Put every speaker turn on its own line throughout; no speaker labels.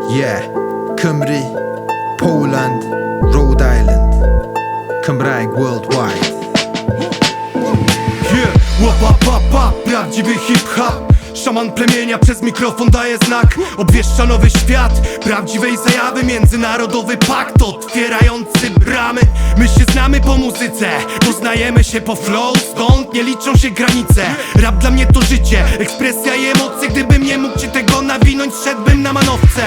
Yeah, Cymru, Poland, Rhode Island, Cymraeg worldwide.
Yeah, łap, prawdziwy hip-hop. Szaman plemienia przez mikrofon daje znak. Obwieszcza nowy świat prawdziwej zajawy. Międzynarodowy pakt otwierający bramy. My się znamy po muzyce, poznajemy się po flow. Stąd nie liczą się granice. Rap dla mnie to życie, ekspresja i emocje. Gdybym nie mógł ci tego nawinąć, szedłbym na manowce.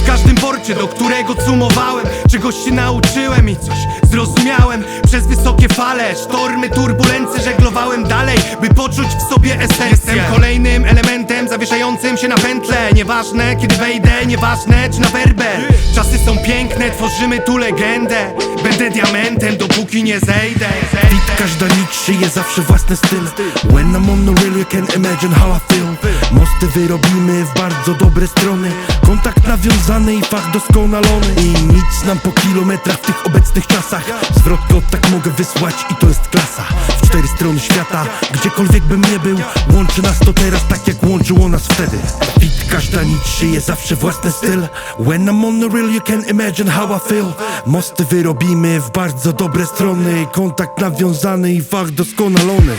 W każdym porcie, do którego cumowałem, czegoś się nauczyłem i coś zrozumiałem. Przez wysokie fale, sztormy, turbulencje żeglowałem dalej, by poczuć w sobie esencję. Jestem kolejnym elementem zawieszającym się na pętlę. Nieważne kiedy wejdę, nieważne czy na werbę. Czasy są piękne, tworzymy tu legendę. Będę diamentem, dopóki nie zejdę.
Beat, każda nić szyje zawsze własny styl. When I'm on the real you can imagine how I feel. Mosty wyrobimy w bardzo dobre strony. Kontakt nawiązany i fach doskonalony. I nic nam po kilometrach w tych obecnych czasach. Zwrotko tak mogę wysłać i to jest klasa. W 4 strony świata, gdziekolwiek bym nie był, łączy nas to teraz tak jak łączyło nas wtedy. Beat, każda nić szyje zawsze własny styl. When I'm on the real you can imagine how I feel. Mosty wyrobimy w bardzo dobre strony. Kontakt nawiązany i fach doskonalony.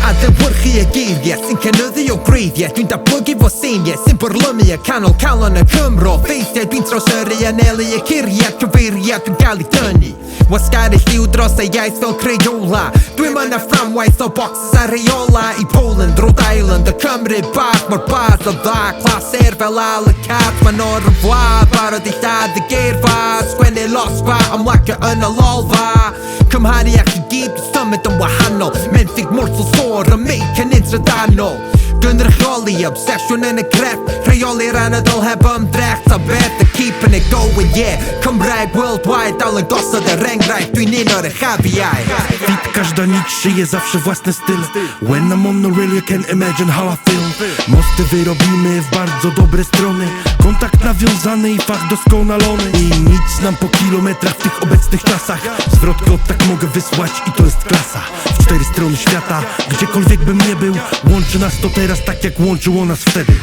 Hade vurgige giv, yes, sin kan nødig og griv, yes. Dunta pluggi var sin, yes, sin por lummi, kanal kallana kumro. Face, yes, bintro sørre, ja, neli, ja, kirja, kuvir, ja, tu gali tønni. Was skade hiudra sig, jeg spel kreola. Drømmerne framvei, så bokses areola. I Poland, Rhode Island, og Cymru bak, mot bas og da. Klasser vel alle kat, men au revoir. Bare de stadig gerva, skwenni losva, om lakke under lolva. Kom her, jeg kan giv, du stummet om wahanol. Men fikk morsel sår, og meg kan intradano. Gunnar Holly, obsession and a crap. Rayoli Ranadol have drecht, så better keeping it going, yeah. Cymraeg worldwide, alle gossa det rengreit, du ninner det chaviai.
Beat, każda nić szyje zawsze własny styl. When I'm on the real you can imagine how I feel. Mosty wyrobimy w bardzo dobre strony. Kontakt nawiązany i fach doskonalony. I nic nam po kilometrach w tych obecnych czasach. Zwrotko tak mogę wysłać i to jest klasa. W 4 strony świata, gdziekolwiek bym nie był, łączy nas to teraz tak jak łączyło nas wtedy.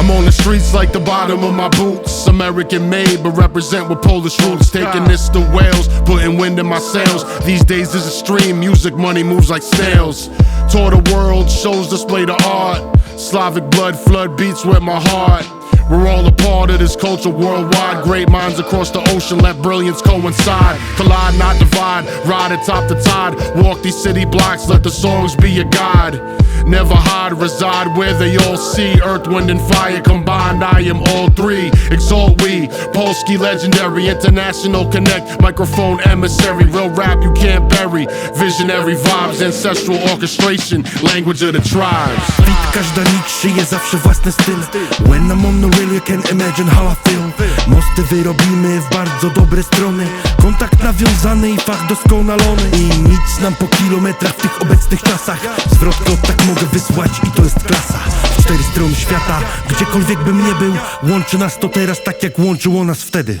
I'm on the streets like the bottom of my boots. American made, but represent with Polish roots. Taking this to Wales, putting wind in my sails. These days is a stream, music money moves like snails. Tour the world, shows display the art. Slavic blood flood beats with my heart. We're all a part of this culture worldwide. Great minds across the ocean, let brilliance coincide. Collide, not divide, ride atop the tide. Walk these city blocks, let the songs be your guide. Never hide, reside where they all see. Earth, wind and fire combined, I am all three. Exalt we, Polski legendary. International connect, microphone emissary. Real rap you can't bury. Visionary vibes, ancestral orchestration. Language of the tribes.
Beat, każda nić szyje zawsze własny styl. When I'm on the real you can imagine how I feel. Mosty wyrobimy w bardzo dobre strony. Kontakt nawiązany i fach doskonalony. I nic nam po kilometrach w tych obecnych czasach. Zwrotko tak mogę wysłać i to jest klasa. W 4 strony świata, gdziekolwiek bym nie był, łączy nas to teraz tak jak łączyło nas wtedy.